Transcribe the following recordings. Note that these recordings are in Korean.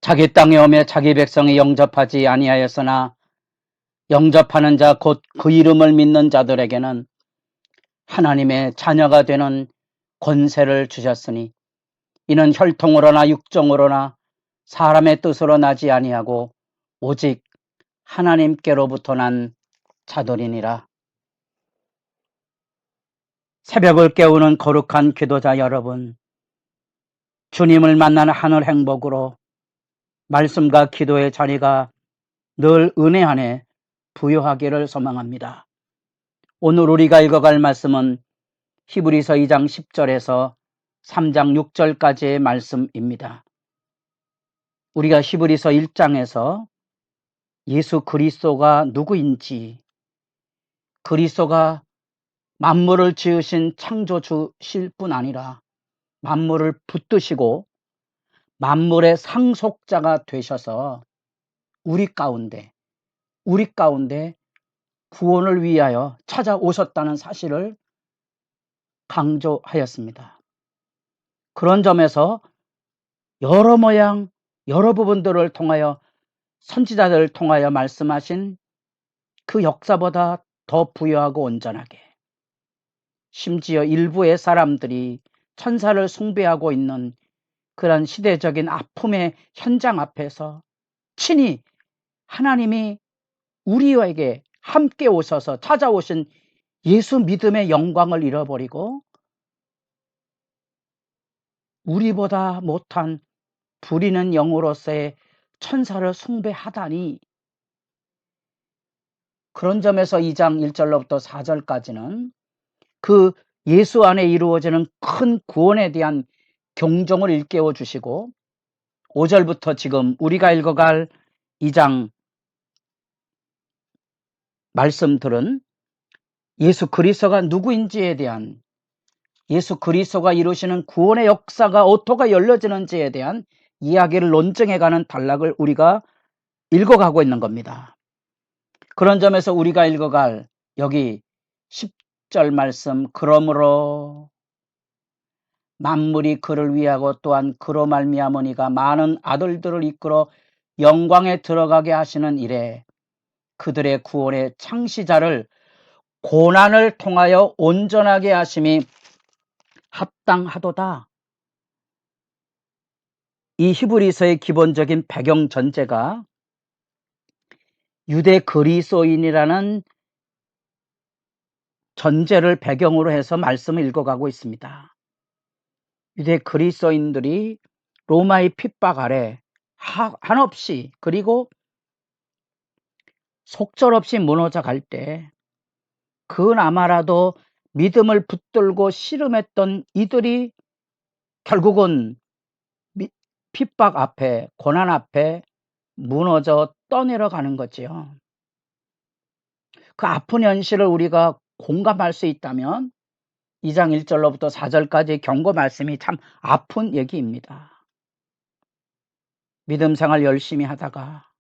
자기 땅에 오매 자기 백성이 영접하지 아니하였으나 영접하는 자 곧 그 이름을 믿는 자들에게는 하나님의 자녀가 되는 권세를 주셨으니 이는 혈통으로나 육정으로나 사람의 뜻으로 나지 아니하고 오직 하나님께로부터 난 자들이니라. 새벽을 깨우는 거룩한 기도자 여러분, 주님을 만나는 하늘 행복으로 말씀과 기도의 자리가 늘 은혜 안에 부여하기를 소망합니다. 오늘 우리가 읽어갈 말씀은 히브리서 2장 10절에서 3장 6절까지의 말씀입니다. 우리가 히브리서 1장에서 예수 그리스도가 누구인지, 그리스도가 만물을 지으신 창조주실 뿐 아니라 만물을 붙드시고 만물의 상속자가 되셔서 우리 가운데 구원을 위하여 찾아오셨다는 사실을 강조하였습니다. 그런 점에서 여러 모양 여러 부분들을 통하여 선지자들을 통하여 말씀하신 그 역사보다 더 부유하고 온전하게, 심지어 일부의 사람들이 천사를 숭배하고 있는 그런 시대적인 아픔의 현장 앞에서 친히 하나님이 우리에게 함께 오셔서 찾아오신 예수 믿음의 영광을 잃어버리고 우리보다 못한 부리는 영으로서의 천사를 숭배하다니, 그런 점에서 2장 1절로부터 4절까지는 그 예수 안에 이루어지는 큰 구원에 대한 경종을 일깨워 주시고, 5절부터 지금 우리가 읽어갈 2장 말씀들은 예수 그리스도가 누구인지에 대한, 예수 그리스도가 이루시는 구원의 역사가 어떻게 열려지는지에 대한 이야기를 논증해가는 단락을 우리가 읽어가고 있는 겁니다. 그런 점에서 우리가 읽어갈 여기 10절 말씀, 그러므로 만물이 그를 위하고 또한 그로 말미암으니가 많은 아들들을 이끌어 영광에 들어가게 하시는 이래 그들의 구원의 창시자를 고난을 통하여 온전하게 하심이 합당하도다. 이 히브리서의 기본적인 배경 전제가 유대 그리스도인이라는 전제를 배경으로 해서 말씀을 읽어가고 있습니다. 유대 그리스도인들이 로마의 핍박 아래 한없이 그리고 속절없이 무너져 갈 때 그나마라도 믿음을 붙들고 씨름했던 이들이 결국은 핍박 앞에, 고난 앞에 무너져 떠내려가는 거지요. 그 아픈 현실을 우리가 공감할 수 있다면 2장 1절로부터 4절까지 경고 말씀이 참 아픈 얘기입니다. 믿음 생활 열심히 하다가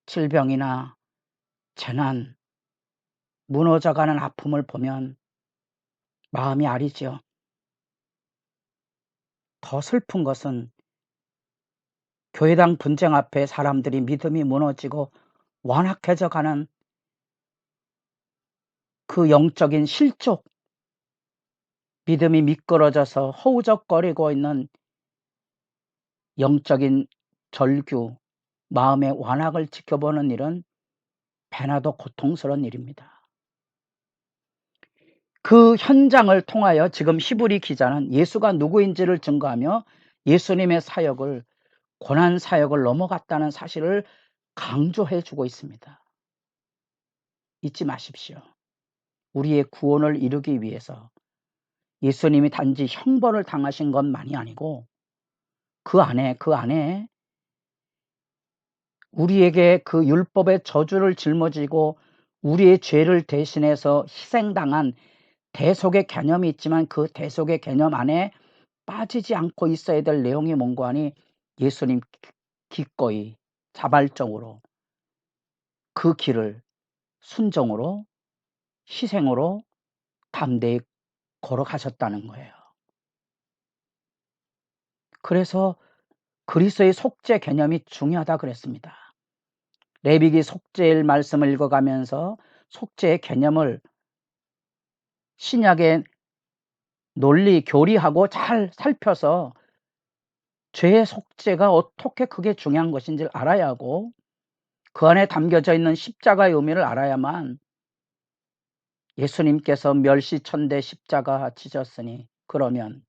질병이나 재난, 무너져가는 아픔을 보면 마음이 아리죠. 더 슬픈 것은 교회당 분쟁 앞에 사람들이 믿음이 무너지고 완악해져 가는 그 영적인 실족, 믿음이 미끄러져서 허우적거리고 있는 영적인 절규, 마음의 완악을 지켜보는 일은 배나도 고통스러운 일입니다. 그 현장을 통하여 지금 히브리 기자는 예수가 누구인지를 증거하며 예수님의 사역을, 고난 사역을 넘어갔다는 사실을 강조해 주고 있습니다. 잊지 마십시오. 우리의 구원을 이루기 위해서 예수님이 단지 형벌을 당하신 것만이 아니고 그 안에 우리에게 그 율법의 저주를 짊어지고 우리의 죄를 대신해서 희생당한 대속의 개념이 있지만 그 대속의 개념 안에 빠지지 않고 있어야 될 내용이 뭔가 하니 예수님 기꺼이 자발적으로 그 길을 순종으로 희생으로 담대히 걸어가셨다는 거예요. 그래서 그리스도의 속죄 개념이 중요하다 그랬습니다. 레위기 속죄일 말씀을 읽어가면서 속죄의 개념을 신약의 논리 교리하고 잘 살펴서 죄의 속죄가 어떻게 그게 중요한 것인지를 알아야 하고 그 안에 담겨져 있는 십자가의 의미를 알아야만 예수님께서 멸시천대 십자가 지셨으니 그러면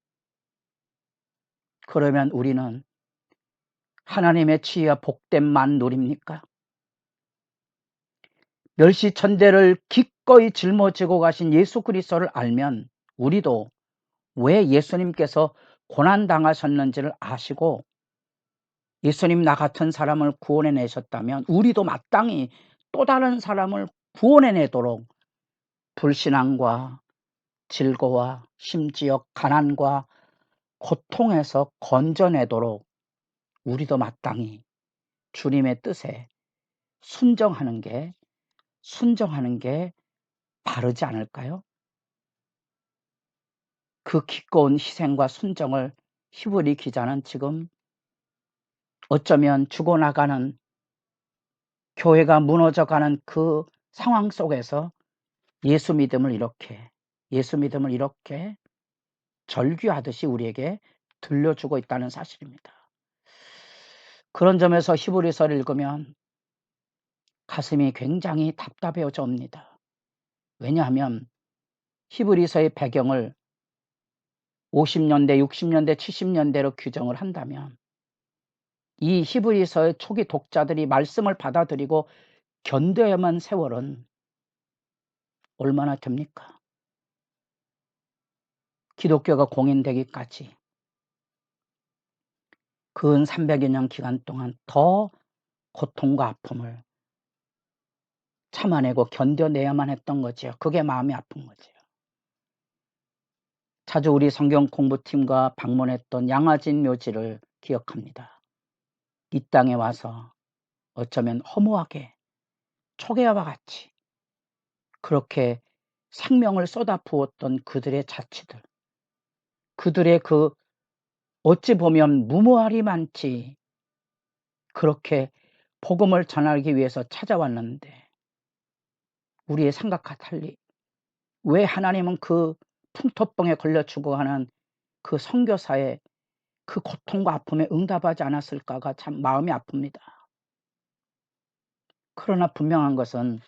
우리는 하나님의 지혜와 복됨만 누립니까? 멸시천대를 기꺼이 짊어지고 가신 예수 그리스도를 알면 우리도 왜 예수님께서 고난당하셨는지를 아시고 예수님 나 같은 사람을 구원해 내셨다면 우리도 마땅히 또 다른 사람을 구원해 내도록 불신앙과 질고와 심지어 가난과 고통에서 건져내도록 우리도 마땅히 주님의 뜻에 순종하는 게 바르지 않을까요? 그 기꺼운 희생과 순종을 히브리 기자는 지금 어쩌면 죽어나가는 교회가 무너져가는 그 상황 속에서 예수 믿음을 이렇게 절규하듯이 우리에게 들려주고 있다는 사실입니다. 그런 점에서 히브리서를 읽으면 가슴이 굉장히 답답해져 옵니다. 왜냐하면 히브리서의 배경을 50년대, 60년대, 70년대로 규정을 한다면 이 히브리서의 초기 독자들이 말씀을 받아들이고 견뎌야만 세월은 얼마나 됩니까? 기독교가 공인되기까지 근 300여 년 기간 동안 더 고통과 아픔을 참아내고 견뎌내야만 했던 거지요. 그게 마음이 아픈 거지요. 자주 우리 성경 공부팀과 방문했던 양화진 묘지를 기억합니다. 이 땅에 와서 어쩌면 허무하게 초계와 같이 그렇게 생명을 쏟아부었던 그들의 자취들, 그들의 그 어찌 보면 무모할이 많지 그렇게 복음을 전하기 위해서 찾아왔는데 우리의 생각과 달리 왜 하나님은 그 풍토병에 걸려 죽어가는 그 선교사의 그 고통과 아픔에 응답하지 않았을까가 참 마음이 아픕니다. 그러나 분명한 것은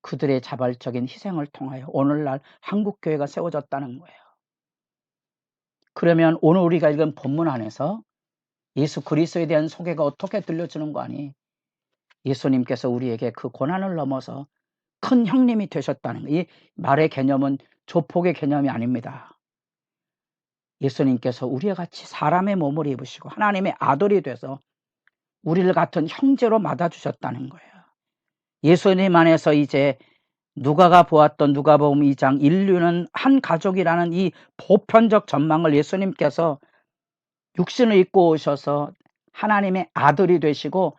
그들의 자발적인 희생을 통하여 오늘날 한국교회가 세워졌다는 거예요. 그러면 오늘 우리가 읽은 본문 안에서 예수 그리스도에 대한 소개가 어떻게 들려주는 거 아니? 예수님께서 우리에게 그 고난을 넘어서 큰 형님이 되셨다는 거. 이 말의 개념은 조폭의 개념이 아닙니다. 예수님께서 우리와 같이 사람의 몸을 입으시고 하나님의 아들이 돼서 우리를 같은 형제로 맞아주셨다는 거예요. 예수님 안에서 이제 누가가 보았던 누가복음 2장 인류는 한 가족이라는 이 보편적 전망을 예수님께서 육신을 입고 오셔서 하나님의 아들이 되시고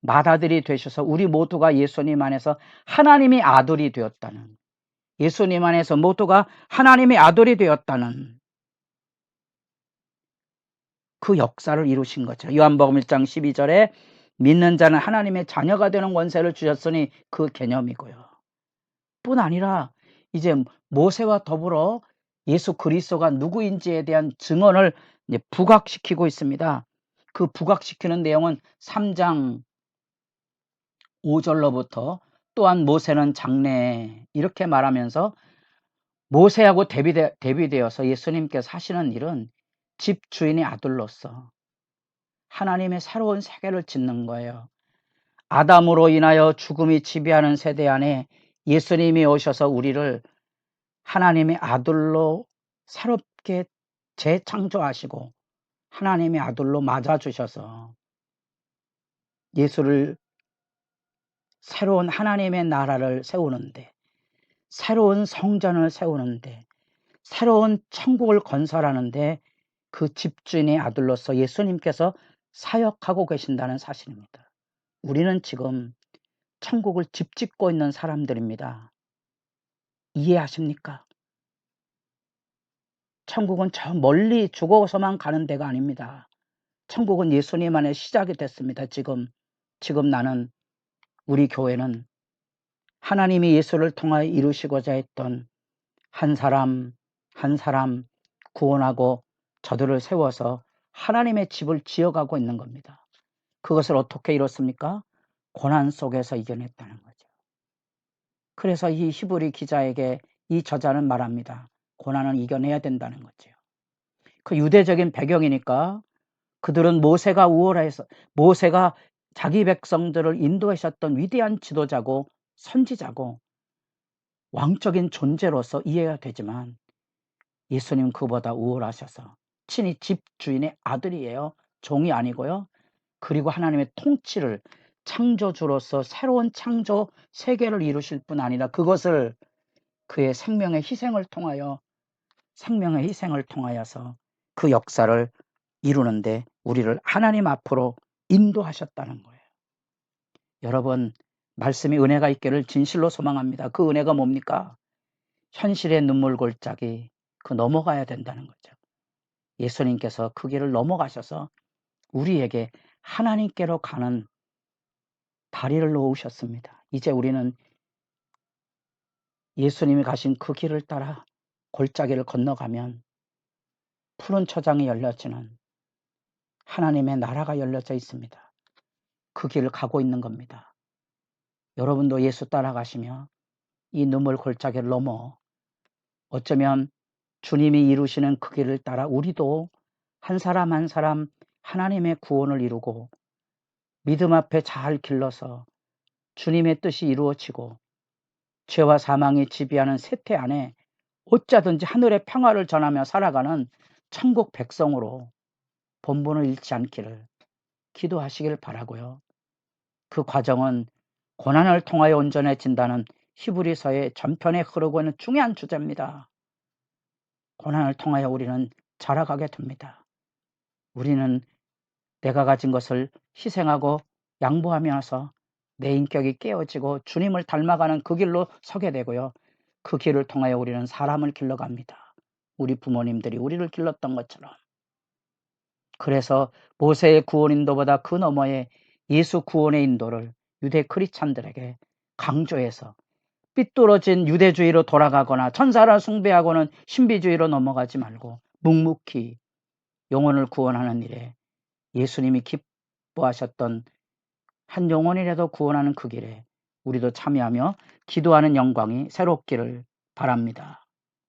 맏아들이 되셔서 우리 모두가 예수님 안에서 하나님의 아들이 되었다는, 예수님 안에서 모두가 하나님의 아들이 되었다는 그 역사를 이루신 거죠. 요한복음 1장 12절에 믿는 자는 하나님의 자녀가 되는 권세를 주셨으니 그 개념이고요. 뿐 아니라 이제 모세와 더불어 예수 그리스도가 누구인지에 대한 증언을 이제 부각시키고 있습니다. 그 부각시키는 내용은 3장 5절로부터 또한 모세는 장래 이렇게 말하면서 모세하고 대비되어서 예수님께서 하시는 일은 집주인의 아들로서 하나님의 새로운 세계를 짓는 거예요. 아담으로 인하여 죽음이 지배하는 세대 안에 예수님이 오셔서 우리를 하나님의 아들로 새롭게 재창조하시고 하나님의 아들로 맞아주셔서 예수를 새로운 하나님의 나라를 세우는데, 새로운 성전을 세우는데, 새로운 천국을 건설하는데 그 집주인의 아들로서 예수님께서 사역하고 계신다는 사실입니다. 우리는 지금 천국을 집짓고 있는 사람들입니다. 이해하십니까? 천국은 저 멀리 죽어서만 가는 데가 아닙니다. 천국은 예수님 안에 시작이 됐습니다. 지금 나는, 우리 교회는 하나님이 예수를 통하여 이루시고자 했던 한 사람 한 사람 구원하고 저들을 세워서 하나님의 집을 지어가고 있는 겁니다. 그것을 어떻게 이뤘습니까? 고난 속에서 이겨냈다는 거죠. 그래서 이 히브리 기자에게 이 저자는 말합니다. 고난은 이겨내야 된다는 거죠. 그 유대적인 배경이니까 그들은 모세가 자기 백성들을 인도하셨던 위대한 지도자고 선지자고 왕적인 존재로서 이해가 되지만 예수님 그보다 우월하셔서 친히 집주인의 아들이에요. 종이 아니고요. 그리고 하나님의 통치를 창조주로서 새로운 창조 세계를 이루실 뿐 아니라 그것을 그의 생명의 희생을 통하여서 그 역사를 이루는데 우리를 하나님 앞으로 인도하셨다는 거예요. 여러분, 말씀이 은혜가 있기를 진실로 소망합니다. 그 은혜가 뭡니까? 현실의 눈물 골짜기 그 넘어가야 된다는 거죠. 예수님께서 그 길을 넘어가셔서 우리에게 하나님께로 가는 다리를 놓으셨습니다. 이제 우리는 예수님이 가신 그 길을 따라 골짜기를 건너가면 푸른 초장이 열려지는 하나님의 나라가 열려져 있습니다. 그 길을 가고 있는 겁니다. 여러분도 예수 따라가시며 이 눈물 골짜기를 넘어 어쩌면 주님이 이루시는 그 길을 따라 우리도 한 사람 한 사람 하나님의 구원을 이루고 믿음 앞에 잘 길러서 주님의 뜻이 이루어지고 죄와 사망이 지배하는 세태 안에 어쩌든지 하늘의 평화를 전하며 살아가는 천국 백성으로 본분을 잃지 않기를 기도하시길 바라고요. 그 과정은 고난을 통하여 온전해진다는 히브리서의 전편에 흐르고 있는 중요한 주제입니다. 고난을 통하여 우리는 자라가게 됩니다. 우리는 내가 가진 것을 희생하고 양보하면서 내 인격이 깨어지고 주님을 닮아가는 그 길로 서게 되고요. 그 길을 통하여 우리는 사람을 길러갑니다. 우리 부모님들이 우리를 길렀던 것처럼. 그래서 모세의 구원 인도보다 그 너머에 예수 구원의 인도를 유대 크리스찬들에게 강조해서 삐뚤어진 유대주의로 돌아가거나 천사를 숭배하고는 신비주의로 넘어가지 말고 묵묵히 영혼을 구원하는 일에 예수님이 기뻐하셨던 한 영혼이라도 구원하는 그 길에 우리도 참여하며 기도하는 영광이 새롭기를 바랍니다.